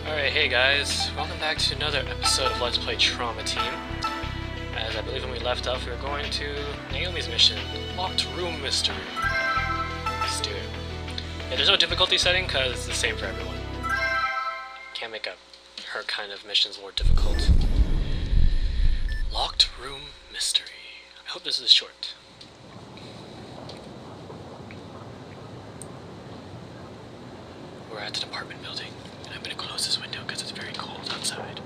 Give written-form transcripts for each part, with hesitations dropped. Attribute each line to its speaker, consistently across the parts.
Speaker 1: Alright, hey guys, welcome back to another episode of Let's Play Trauma Team. As I believe when we left off, we were going to Naomi's mission, Locked Room Mystery. Let's do it. Yeah, there's no difficulty setting because it's the same for everyone. Can't make her kind of missions more difficult. Locked Room Mystery. I hope this is short. We're at an apartment building. I'm gonna close this window because it's very cold outside.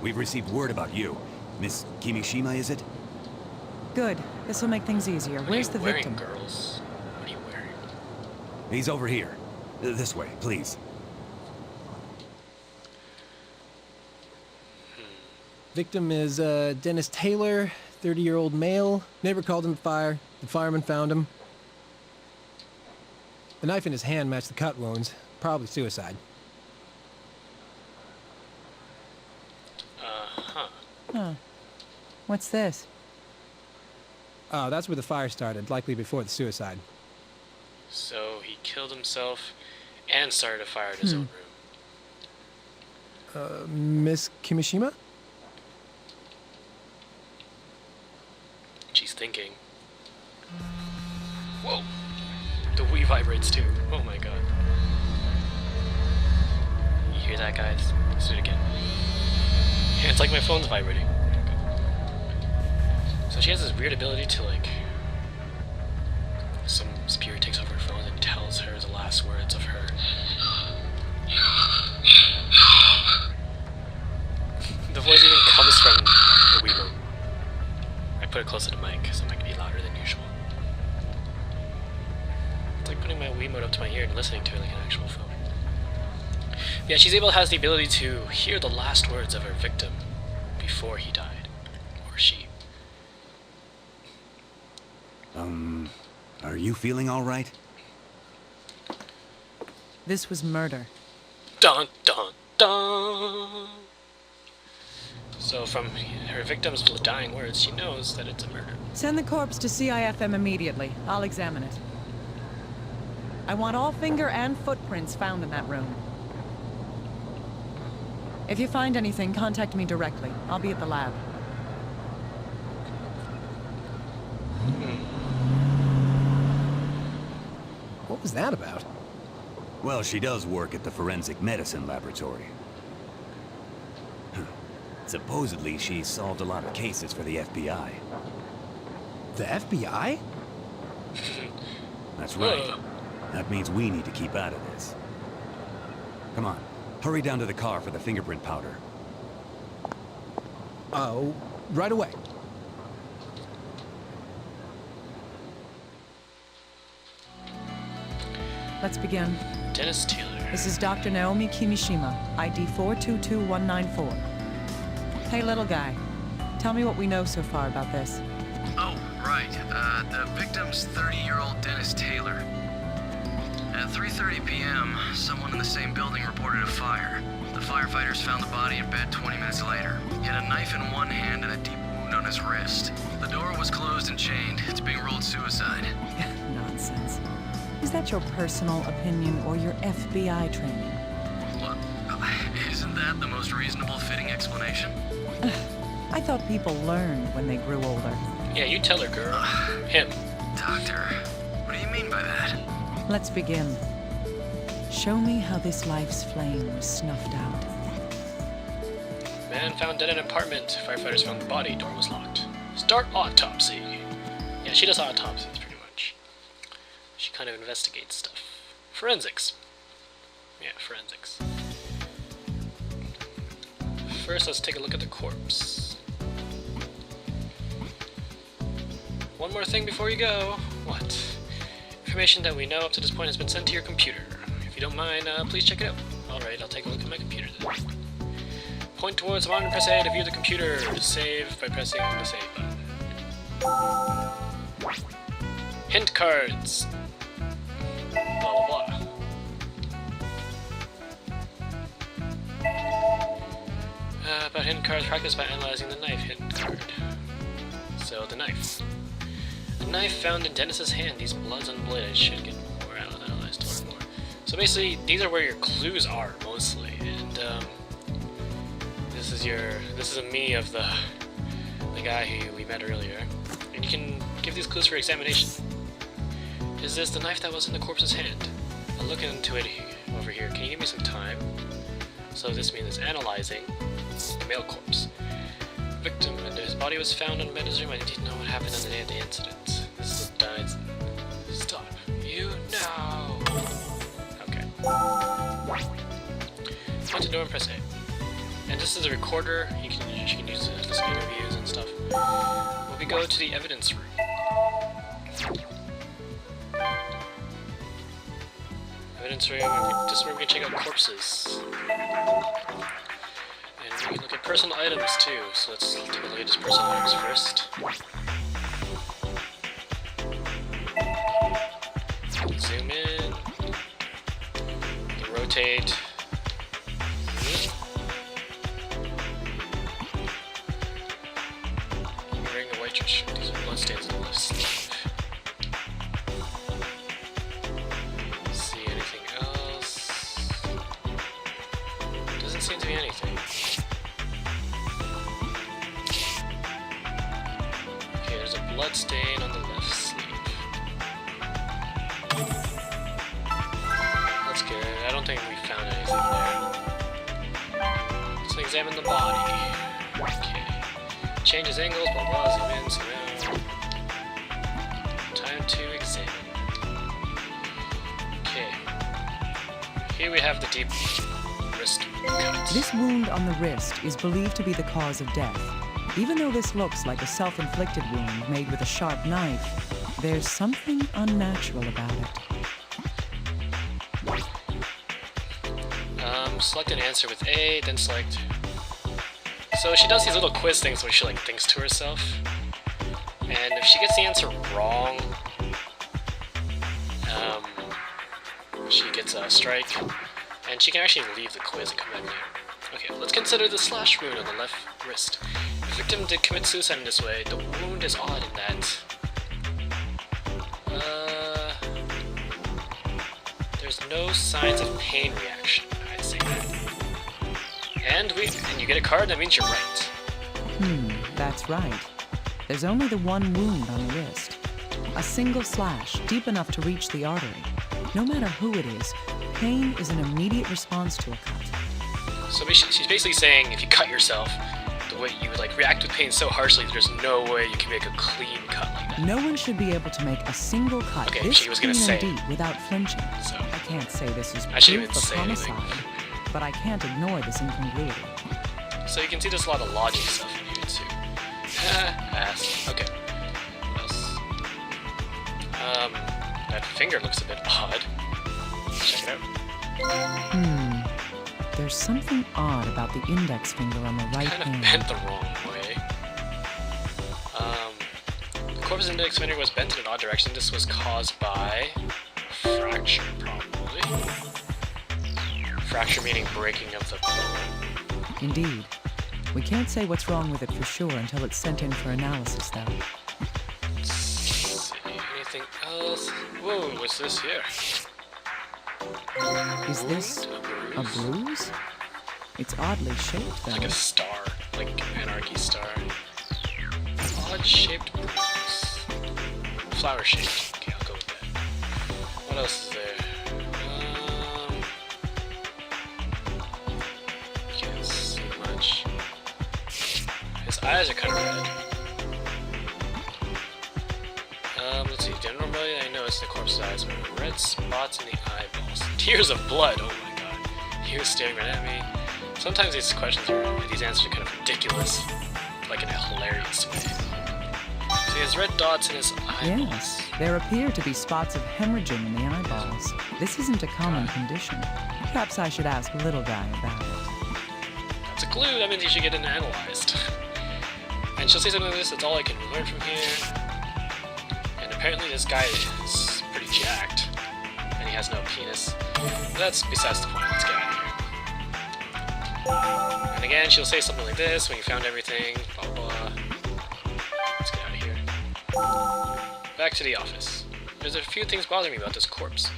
Speaker 2: We've received word about you. Miss Kimishima, is it?
Speaker 3: Good. This will make things easier. Where's the victim?
Speaker 1: Girls? What are you wearing?
Speaker 2: He's over here. This way, please.
Speaker 4: Victim is Dennis Taylor, 30-year-old male. Neighbor called him to fire. The fireman found him. The knife in his hand matched the cut wounds. Probably suicide.
Speaker 3: Huh. What's this?
Speaker 4: Oh, that's where the fire started, likely before the suicide.
Speaker 1: So he killed himself and started a fire in his own room.
Speaker 4: Miss Kimishima?
Speaker 1: She's thinking. Whoa! The Wii vibrates too. Oh my god. You hear that, guys? Let's do it again. Yeah, it's like my phone's vibrating. So she has this weird ability to, like, some spirit takes over her phone and tells her the last words of her. The voice even comes from the Wiimote. I put it closer to the mic so it might be louder than usual. It's like putting my Wiimote up to my ear and listening to it like an actual phone. Yeah, has the ability to hear the last words of her victim before he died. Or she.
Speaker 2: Are you feeling all right?
Speaker 3: This was murder.
Speaker 1: Dun dun dun! So from her victim's dying words, she knows that it's a murder.
Speaker 3: Send the corpse to CIFM immediately. I'll examine it. I want all finger and footprints found in that room. If you find anything, contact me directly. I'll be at the lab.
Speaker 4: What was that about?
Speaker 2: Well, she does work at the forensic medicine laboratory. Supposedly, she solved a lot of cases for the FBI.
Speaker 4: The FBI?
Speaker 2: That's right. That means we need to keep out of this. Come on, hurry down to the car for the fingerprint powder.
Speaker 4: Oh, right away.
Speaker 3: Let's begin.
Speaker 1: Dennis Taylor.
Speaker 3: This is Dr. Naomi Kimishima, ID 422194. Hey, little guy. Tell me what we know so far about this.
Speaker 5: Oh, right. The victim's 30-year-old Dennis Taylor. At 3:30 p.m., someone in the same building reported a fire. The firefighters found the body in bed 20 minutes later. He had a knife in one hand and a deep wound on his wrist. The door was closed and chained. It's being ruled suicide.
Speaker 3: Nonsense. Is that your personal opinion or your FBI training?
Speaker 5: Look, isn't that the most reasonable fitting explanation?
Speaker 3: I thought people learned when they grew older.
Speaker 1: Yeah, you tell her, girl. Him.
Speaker 5: Doctor, what do you mean by that?
Speaker 3: Let's begin. Show me how this life's flame was snuffed out.
Speaker 1: Man found dead in an apartment. Firefighters found the body. Door was locked. Start autopsy. Yeah, she does autopsies, pretty much. She kind of investigates stuff. Forensics. Yeah, forensics. First, let's take a look at the corpse. One more thing before you go. What? Information that we know up to this point has been sent to your computer. If you don't mind, please check it out. Alright, I'll take a look at my computer then. Point towards the monitor and press A to view the computer. Save by pressing the save button. Hint cards. Blah blah blah. About hint cards, practice by analyzing the knife hint card. So, the knife. The knife found in Dennis's hand, these bloods on the blade, I should get more analyzed to learn more. So basically, these are where your clues are mostly, and this is a me of the guy who we met earlier, and you can give these clues for examination. Is this the knife that was in the corpse's hand? I'll look into it over here. Can you give me some time? So this means it's analyzing the male corpse. Victim and his body was found in Ben's room. I didn't know what happened on the day of the incident. This is died. Stop. You know. Okay. Point the door and press A. And this is a recorder. You can use it to listen to interviews and stuff. We go to the evidence room. Evidence room. This is where we can check out corpses. And we can look at personal items too. So let's take a look at just personal items first. Zoom in. Rotate. Wearing a white shirt. These are bloodstains on the left sleeve. See anything else? Doesn't seem to be anything. Okay, there's a blood stain on the left sleeve. That's good. I don't think we found anything there. Let's examine the body. Okay. Changes angles, blah blah, zoom in, zoom out. Time to examine. Okay. Here we have the deep wrist cut.
Speaker 3: This wound on the wrist is believed to be the cause of death. Even though this looks like a self-inflicted wound made with a sharp knife, there's something unnatural about it.
Speaker 1: Select an answer with A, then select. So she does these little quiz things where she like thinks to herself, and if she gets the answer wrong, she gets a strike, and she can actually leave the quiz and come back later. Okay, let's consider the slash wound on the left wrist. The victim did commit suicide in this way. The wound is odd in that there's no signs of pain reaction. I'd say that. And you get a card, that means you're right.
Speaker 3: That's right. There's only the one wound on the wrist. A single slash, deep enough to reach the artery. No matter who it is, pain is an immediate response to a cut.
Speaker 1: So she's basically saying if you cut yourself, the way you would like react with pain so harshly that there's no way you can make a clean cut like that.
Speaker 3: No one should be able to make a single cut this
Speaker 1: she was gonna
Speaker 3: clean
Speaker 1: say
Speaker 3: and deep without flinching.
Speaker 1: So
Speaker 3: I can't say this is
Speaker 1: I shouldn't
Speaker 3: proof
Speaker 1: even
Speaker 3: of
Speaker 1: say
Speaker 3: homicide,
Speaker 1: anything.
Speaker 3: but I can't ignore this incongruity.
Speaker 1: So you can see there's a lot of logic stuff in here too. Ass. Okay. What else? That finger looks a bit odd. Check it out.
Speaker 3: There's something odd about the index finger on the right
Speaker 1: Kind of
Speaker 3: hand.
Speaker 1: bent the wrong way. The corpse's index finger was bent in an odd direction. This was caused by fracture, probably. Fracture meaning breaking of the bone.
Speaker 3: Indeed. We can't say what's wrong with it for sure until it's sent in for analysis, though.
Speaker 1: Let's see. Anything else? Whoa, what's this here?
Speaker 3: Is this a bruise? It's oddly shaped, though.
Speaker 1: Like a star, like anarchy star. Odd shaped bruise. Flower shaped. Okay, I'll go with that. What else is there? Can't see much. His eyes are kind of red. Let's see. Normally I noticed the corpse's eyes were red spots in the eyeballs. Tears of blood. Oh my god. He was staring right at me. Sometimes these answers are kind of ridiculous, like in a hilarious way. So he has red dots in his eyeballs.
Speaker 3: Yes, there appear to be spots of hemorrhaging in the eyeballs. This isn't a common condition. Perhaps I should ask Little Guy about it.
Speaker 1: That's a clue. That means you should get it analyzed. And she'll say something like this. That's all I can learn from here. And apparently this guy is pretty jacked, and he has no penis. But that's besides the point. Let's get out of here. And again, she'll say something like this. When you found everything, blah blah. Let's get out of here. Back to the office. There's a few things bothering me about this corpse.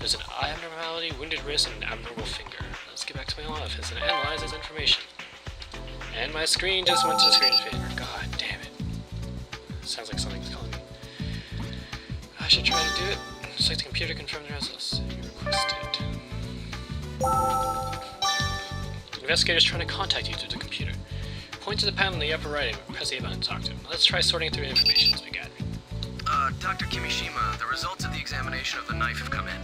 Speaker 1: There's an eye abnormality, wounded wrist, and an abnormal finger. Let's get back to my office and analyze this information. And my screen just went to the screensaver. God damn it. Sounds like something's calling me. I should try to do it. Select the computer, confirm the results you requested. Investigators trying to contact you through the computer. Point to the panel in the upper right and press A button to talk to him. Let's try sorting through information as we got.
Speaker 5: Dr. Kimishima, the results of the examination of the knife have come in.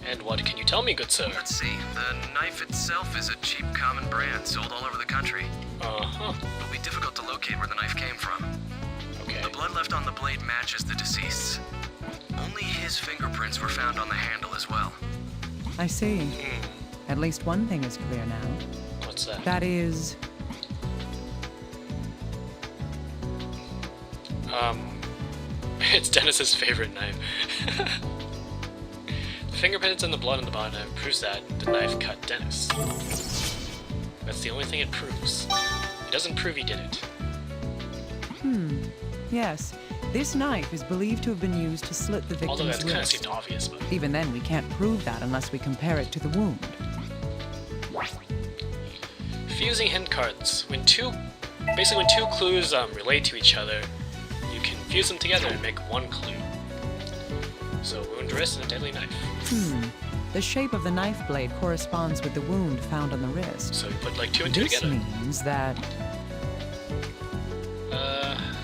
Speaker 1: And what can you tell me, good sir?
Speaker 5: Let's see. The knife itself is a cheap common brand sold all over the country.
Speaker 1: Uh-huh.
Speaker 5: It'll be difficult to locate where the knife came from.
Speaker 1: Okay.
Speaker 5: The blood left on the blade matches the deceased's. Only his fingerprints were found on the handle as well.
Speaker 3: I see. At least one thing is clear now.
Speaker 1: What's that?
Speaker 3: That is...
Speaker 1: It's Dennis's favorite knife. The fingerprints and the blood on the bottom proves that the knife cut Dennis. That's the only thing it proves. It doesn't prove he did it.
Speaker 3: Yes. This knife is believed to have been used to slit the
Speaker 1: Although
Speaker 3: victim's
Speaker 1: that kind of
Speaker 3: wrist.
Speaker 1: seemed obvious, but...
Speaker 3: Even then, we can't prove that unless we compare it to the wound.
Speaker 1: Fusing hint cards. When two clues relate to each other, you can fuse them together and make one clue. So, wound wrist and a deadly knife.
Speaker 3: The shape of the knife blade corresponds with the wound found on the wrist.
Speaker 1: So you put like two and two
Speaker 3: This
Speaker 1: together.
Speaker 3: means that...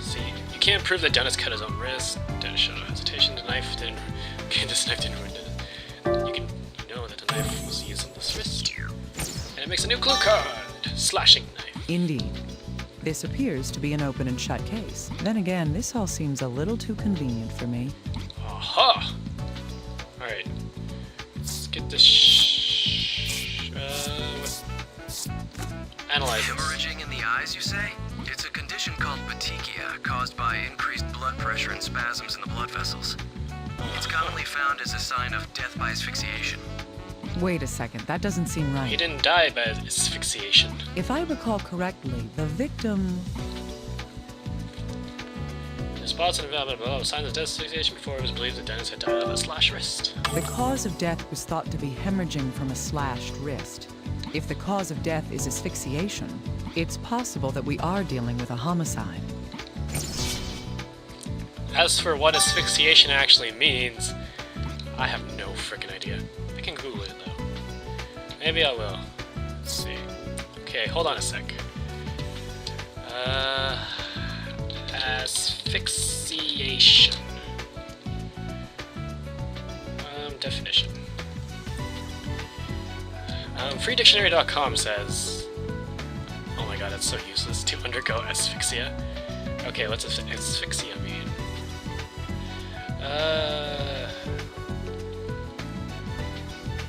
Speaker 1: See, you can't prove that Dennis cut his own wrist. Dennis showed no hesitation. The knife didn't. Okay, this knife didn't ruin Dennis. You know that the knife was used on this wrist. And it makes a new clue card. Slashing knife.
Speaker 3: Indeed. This appears to be an open and shut case. Then again, this all seems a little too convenient for me.
Speaker 1: Aha! Alright. Let's get this analyze this.
Speaker 5: Hemorrhaging in the eyes, you say? It's a condition called petechia, caused by increased blood pressure and spasms in the blood vessels. It's commonly found as a sign of death by asphyxiation.
Speaker 3: Wait a second, that doesn't seem
Speaker 1: He
Speaker 3: right.
Speaker 1: didn't die by asphyxiation.
Speaker 3: If I recall correctly, the victim...
Speaker 1: The spots and below signs of death asphyxiation before it was believed that Dennis had died of a slashed wrist.
Speaker 3: The cause of death was thought to be hemorrhaging from a slashed wrist. If the cause of death is asphyxiation, it's possible that we are dealing with a homicide.
Speaker 1: As for what asphyxiation actually means, I have no frickin' idea. I can Google it though. Maybe I will. Let's see. Okay, hold on a sec. Asphyxiation. Definition. Freedictionary.com says... Oh my god, that's so useless. To undergo asphyxia. Okay, what's asphyxia mean?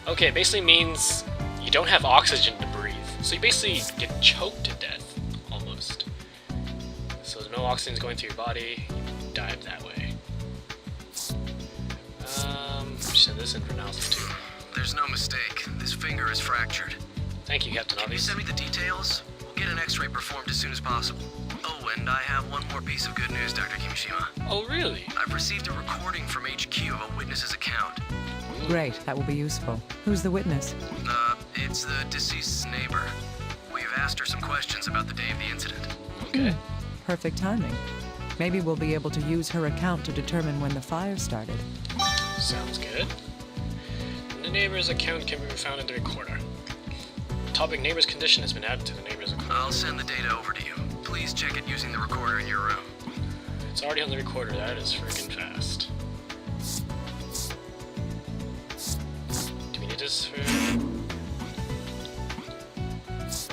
Speaker 1: Okay, it basically means you don't have oxygen to breathe. So you basically get choked to death, almost. So there's no oxygen going through your body, you died that way. Send this in for analysis too.
Speaker 5: There's no mistake. This finger is fractured.
Speaker 1: Thank you, Captain
Speaker 5: Can you
Speaker 1: Obvious.
Speaker 5: send me the details? We'll get an x-ray performed as soon as possible. Oh, and I have one more piece of good news, Dr. Kimishima.
Speaker 1: Oh, really?
Speaker 5: I've received a recording from HQ of a witness's account.
Speaker 3: Great, that will be useful. Who's the witness?
Speaker 5: It's the deceased's neighbor. We've asked her some questions about the day of the incident.
Speaker 1: Okay.
Speaker 3: Perfect timing. Maybe we'll be able to use her account to determine when the fire started.
Speaker 1: Sounds good. The neighbor's account can be found in the recorder. The topic neighbor's condition has been added to the neighbor's recorder.
Speaker 5: I'll send the data over to you. Please check it using the recorder in your room.
Speaker 1: It's already on the recorder. That is freaking fast. Do we need this for...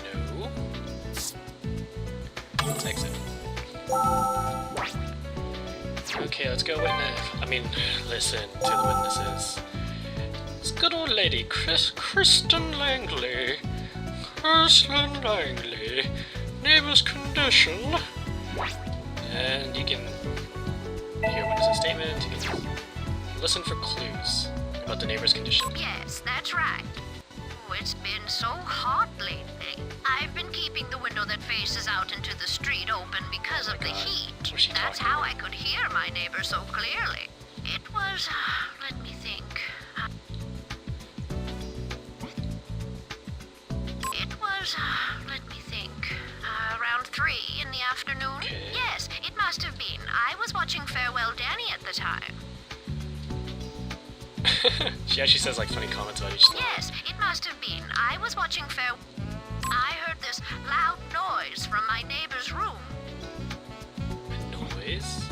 Speaker 1: No. Let's exit. Okay, let's go listen to the witnesses. This good old lady, Kristen Langley. Kristen Langley. Neighbor's condition. And you can hear witness statement. You can listen for clues about the neighbor's condition.
Speaker 6: Yes, that's right. Oh, it's been so hot lately. I've been keeping the window that faces out into the street open because of the heat.
Speaker 1: What's she
Speaker 6: That's
Speaker 1: talking
Speaker 6: how
Speaker 1: about?
Speaker 6: I could hear my neighbor so clearly. It was, let me think. was, let me think, around 3 in the afternoon.
Speaker 1: Okay.
Speaker 6: Yes, it must have been. I was watching Farewell Danny at the time.
Speaker 1: She actually says like funny comments about each song.
Speaker 6: Yes, it must have been. I was watching I heard this loud noise from my neighbor's room.
Speaker 1: Noise?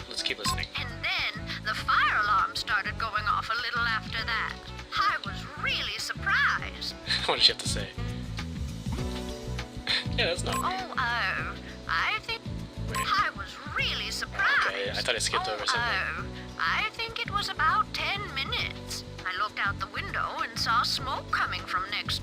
Speaker 1: Let's keep listening.
Speaker 6: And then the fire alarm started going off a little after that. I was really surprised.
Speaker 1: What did she have to say? Yeah, that's not weird.
Speaker 6: I think
Speaker 1: Wait.
Speaker 6: I was really surprised.
Speaker 1: Okay, I thought I skipped over something.
Speaker 6: I think it was about 10 minutes. I looked out the window and saw smoke coming from next.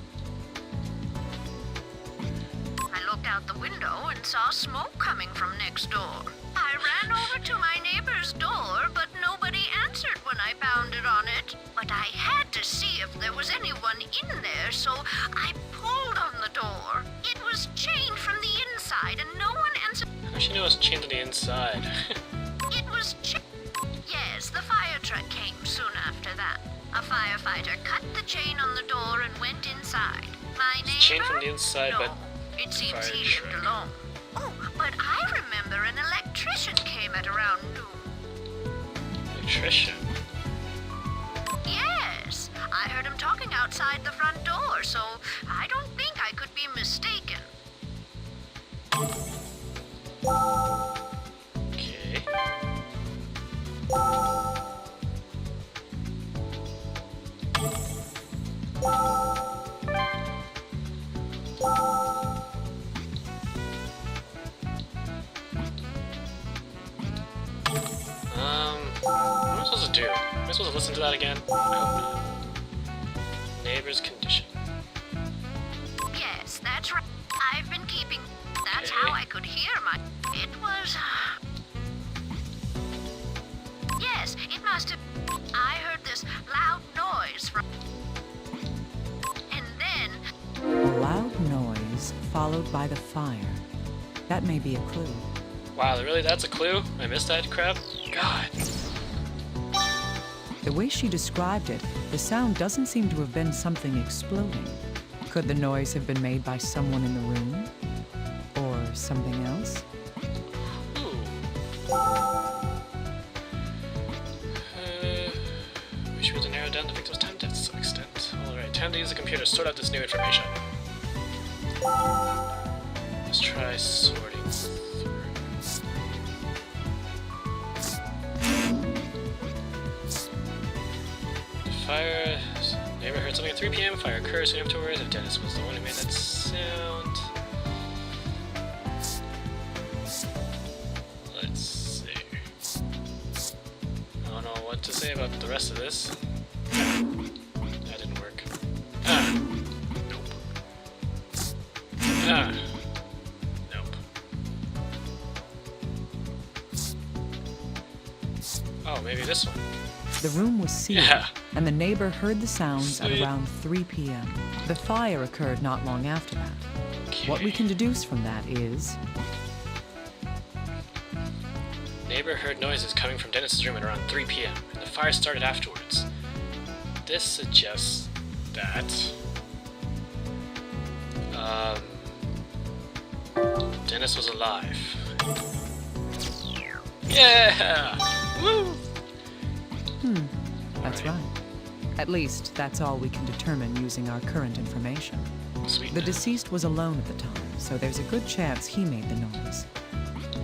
Speaker 6: door. I ran over to my neighbor's door, but nobody answered when I pounded on it. But I had to see if there was anyone in there, so I pulled on the door. It was chained from the inside, and no one answered.
Speaker 1: How does she know it's chained to the inside?
Speaker 6: It was Yes, the fire truck came soon after that. A firefighter cut the chain on the door and went inside. My neighbor?
Speaker 1: It's chained from the inside,
Speaker 6: no,
Speaker 1: but
Speaker 6: it seems
Speaker 1: fire
Speaker 6: he lived
Speaker 1: truck.
Speaker 6: alone. Oh, but I remember an electrician came at around noon.
Speaker 1: Electrician.
Speaker 6: Yes, I heard him talking outside the front door, so I don't think I could be mistaken.
Speaker 1: Okay. What am I supposed to do? Am I supposed to listen to that again? I hope not. Neighbor's condition.
Speaker 6: Yes, that's right. I've been keeping. That's
Speaker 1: Okay.
Speaker 6: how I could hear my. It was. Yes, it must have. I heard this loud noise from. And then.
Speaker 3: A loud noise followed by the fire. That may be a clue.
Speaker 1: Wow, really? That's a clue? I missed that crap? God.
Speaker 3: The way she described it, the sound doesn't seem to have been something exploding. Could the noise have been made by someone in the room? Or something else?
Speaker 1: Ooh. We should be able to narrow down the victim's time deaths to some extent. Alright, time to use the computer to sort out this new information. Let's try sorting through. Fire. Neighbor heard something at 3 p.m. Fire occurs soon afterwards. If Dennis was the one who made that sound. Let's see. I don't know what to say about the rest of this. That didn't work. Ah. Nope. Ah. Nope. Oh, maybe this one.
Speaker 3: The room was sealed,
Speaker 1: Yeah.
Speaker 3: and the neighbor heard the sounds
Speaker 1: Sweet.
Speaker 3: at around 3 p.m. The fire occurred not long after that. What we can deduce from that is...
Speaker 1: Neighbor heard noises coming from Dennis's room at around 3 p.m. and the fire started afterwards. This suggests that Dennis was alive. Yeah! Woo!
Speaker 3: That's right. At least, that's all we can determine using our current information.
Speaker 1: Sweet.
Speaker 3: The deceased was alone at the time, so there's a good chance he made the noise.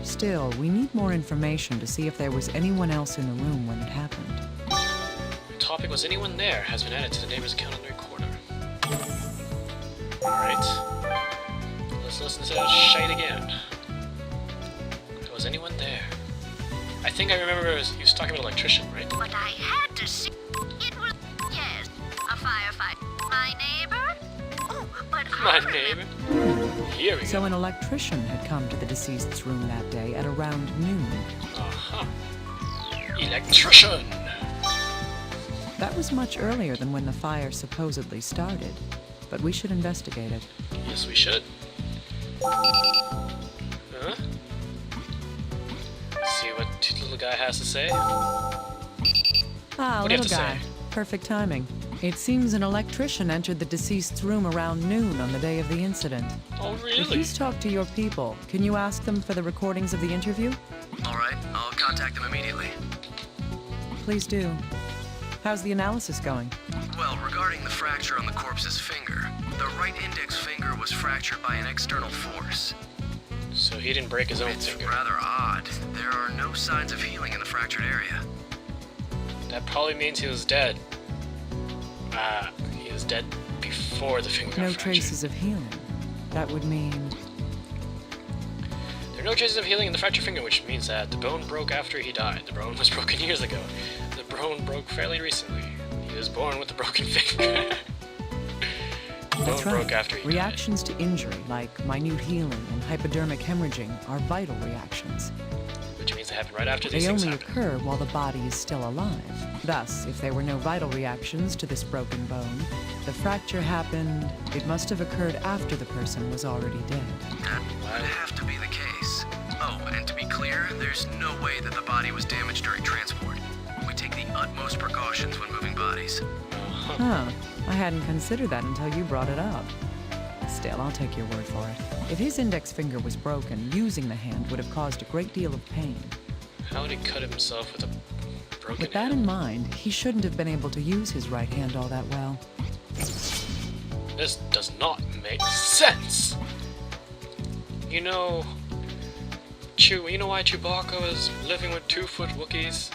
Speaker 3: Still, we need more information to see if there was anyone else in the room when it happened.
Speaker 1: The topic was anyone there has been added to the neighbor's account on the recorder. Alright. Let's listen to that shite again. Was anyone there? I think I remember he was talking about an electrician, right?
Speaker 6: But I had to see. It was. Yes, a firefighter. My neighbor? Oh, but
Speaker 1: My
Speaker 6: I remember.
Speaker 1: neighbor. Here we
Speaker 3: So
Speaker 1: go.
Speaker 3: an electrician had come to the deceased's room that day at around noon.
Speaker 1: Uh-huh. Electrician!
Speaker 3: That was much earlier than when the fire supposedly started, but we should investigate it.
Speaker 1: Yes, we should. Huh? See what little guy has to say.
Speaker 3: Ah,
Speaker 1: What do you have
Speaker 3: little
Speaker 1: to
Speaker 3: guy.
Speaker 1: say?
Speaker 3: Perfect timing. It seems an electrician entered the deceased's room around noon on the day of the incident.
Speaker 1: Oh,
Speaker 3: If
Speaker 1: really?
Speaker 3: he's talked to your people, can you ask them for the recordings of the interview?
Speaker 5: All right, I'll contact them immediately.
Speaker 3: Please do. How's the analysis going?
Speaker 5: Well, regarding the fracture on the corpse's finger, the right index finger was fractured by an external force.
Speaker 1: So he didn't break his own
Speaker 5: It's
Speaker 1: finger.
Speaker 5: rather odd. There are no signs of healing in the fractured area.
Speaker 1: That probably means he was dead. He was dead before the finger got
Speaker 3: No
Speaker 1: fractured.
Speaker 3: traces of healing. That would mean...
Speaker 1: There are no traces of healing in the fractured finger, which means that the bone broke after he died. The bone was broken years ago. The bone broke fairly recently. He was born with a broken finger. The bone
Speaker 3: That's right.
Speaker 1: broke after he
Speaker 3: Reactions to injury, like minute healing and hypodermic hemorrhaging, are vital reactions.
Speaker 1: died, which means they happen right after these
Speaker 3: They
Speaker 1: things
Speaker 3: only
Speaker 1: happen.
Speaker 3: occur while the body is still alive. Thus, if there were no vital reactions to this broken bone, the fracture happened, it must have occurred after the person was already dead.
Speaker 5: That would have to be the case. Oh, and to be clear, there's no way that the body was damaged during transport. We take the utmost precautions when moving bodies.
Speaker 3: Huh. I hadn't considered that until you brought it up. Still, I'll take your word for it. If his index finger was broken, using the hand would have caused a great deal of pain.
Speaker 1: How would he cut himself with a broken
Speaker 3: With that
Speaker 1: hand?
Speaker 3: in mind, he shouldn't have been able to use his right hand all that well.
Speaker 1: This does not make sense. You know why Chewbacca is living with 2-foot Wookiees?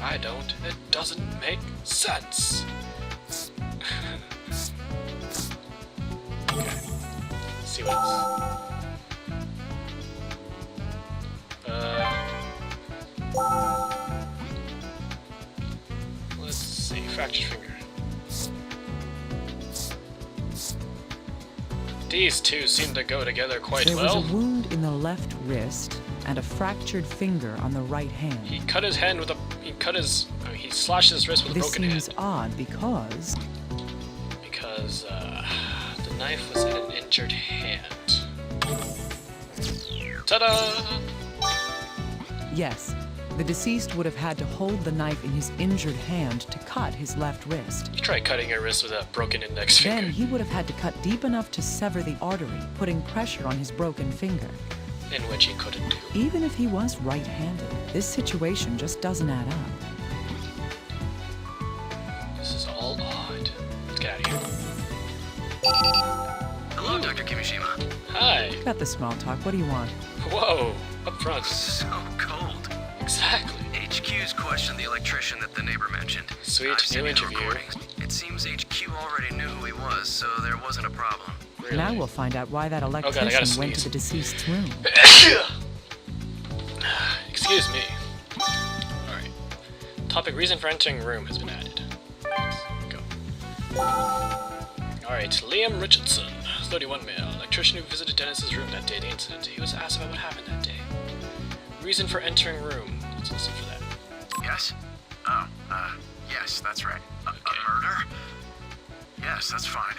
Speaker 1: I don't. It doesn't make sense. Okay. Let's see what else. Let's see. Fractured finger. These two seem to go together quite
Speaker 3: There
Speaker 1: well.
Speaker 3: was a wound in the left wrist and a fractured finger on the right hand.
Speaker 1: He cut his hand with a. He slashed his wrist with a
Speaker 3: This
Speaker 1: broken
Speaker 3: seems
Speaker 1: hand.
Speaker 3: odd because
Speaker 1: Because the knife was in an injured hand. Ta-da!
Speaker 3: yes, the deceased would have had to hold the knife in his injured hand to cut his left wrist.
Speaker 1: You try cutting your wrist with a broken index finger.
Speaker 3: Then he would have had to cut deep enough to sever the artery, putting pressure on his broken finger.
Speaker 1: In which he couldn't do.
Speaker 3: Even if he was right-handed, this situation just doesn't add up.
Speaker 1: This is all odd. Let's get out of here.
Speaker 5: Hello, Dr. Kimishima.
Speaker 1: Hi.
Speaker 3: Got the small talk. What do you want?
Speaker 1: Whoa. Up front.
Speaker 5: So cold.
Speaker 1: Exactly.
Speaker 5: HQ's questioned the electrician that the neighbor mentioned.
Speaker 1: Sweet,
Speaker 5: I've seen
Speaker 1: new
Speaker 5: the
Speaker 1: interview.
Speaker 5: recordings. It seems HQ already knew who he was, so there wasn't a problem.
Speaker 1: Really?
Speaker 3: Now we'll find out why that
Speaker 1: I gotta
Speaker 3: electrician went to
Speaker 1: sneeze.
Speaker 3: the deceased's room.
Speaker 1: Excuse me. Alright. Topic reason for entering room has been added. Let's go. Alright, Liam Richardson, 31 male, electrician who visited Dennis's room that day of the incident. He was asked about what happened that day. Reason for entering room. Let's listen for that.
Speaker 7: Yes? Oh, yes, that's right. A murder? Yes, that's fine.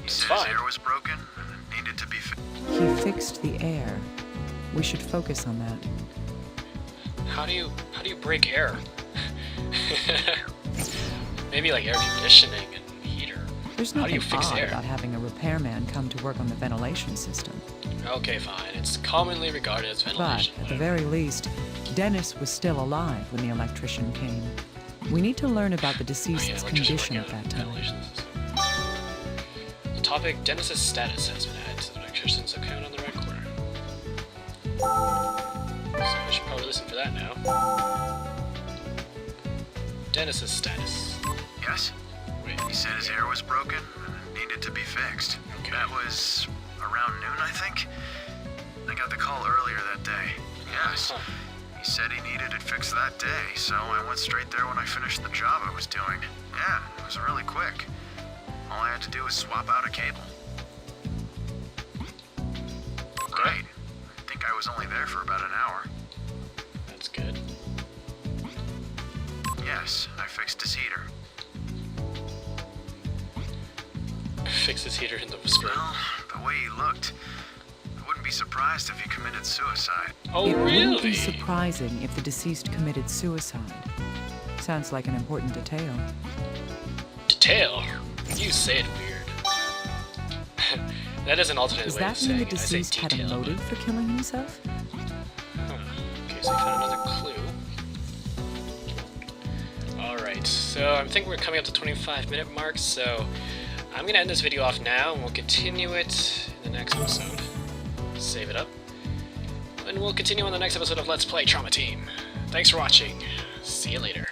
Speaker 7: He said
Speaker 1: fine.
Speaker 7: his ear was broken and needed to be
Speaker 3: He fixed the air. We should focus on that.
Speaker 1: How do you break air? Maybe like air conditioning and heater.
Speaker 3: There's
Speaker 1: How do you
Speaker 3: nothing
Speaker 1: fix
Speaker 3: odd
Speaker 1: air?
Speaker 3: about having a repairman come to work on the ventilation system.
Speaker 1: Okay, fine. It's commonly regarded as
Speaker 3: But,
Speaker 1: ventilation.
Speaker 3: at the
Speaker 1: whatever.
Speaker 3: very least, Dennis was still alive when the electrician came. We need to learn about the
Speaker 1: Oh, yeah,
Speaker 3: deceased's
Speaker 1: electrician
Speaker 3: condition at
Speaker 1: working on
Speaker 3: that time.
Speaker 1: ventilation system. The topic Dennis's status has been added to the electrician's account on the right corner. So I should probably listen for that now. Dennis's status.
Speaker 7: Yes?
Speaker 1: Wait.
Speaker 7: He said his ear was broken and needed to be fixed.
Speaker 1: Okay.
Speaker 7: That was around noon, I think? I got the call earlier that day. Yes.
Speaker 1: Huh.
Speaker 7: He said he needed it fixed that day, so I went straight there when I finished the job I was doing. Yeah, it was really quick. All I had to do was swap out a cable. Great. I think I was only there for about an hour.
Speaker 1: That's good.
Speaker 7: Yes, I fixed his heater.
Speaker 1: Fix his heater in the spring.
Speaker 7: Well, the way he looked, I wouldn't be surprised if he committed suicide.
Speaker 1: Oh,
Speaker 3: It wouldn't be
Speaker 1: really?
Speaker 3: surprising if the deceased committed suicide. Sounds like an important detail.
Speaker 1: tail. You say it weird. That is an alternate
Speaker 3: Does
Speaker 1: way of
Speaker 3: that
Speaker 1: saying
Speaker 3: mean the
Speaker 1: it. I say
Speaker 3: deceased had a
Speaker 1: detail,
Speaker 3: motive for killing himself?
Speaker 1: Huh. Okay, so we found another clue. Alright, so I think we're coming up to 25-minute mark, so I'm gonna end this video off now, and we'll continue it in the next episode. Save it up. And we'll continue on the next episode of Let's Play Trauma Team. Thanks for watching. See you later.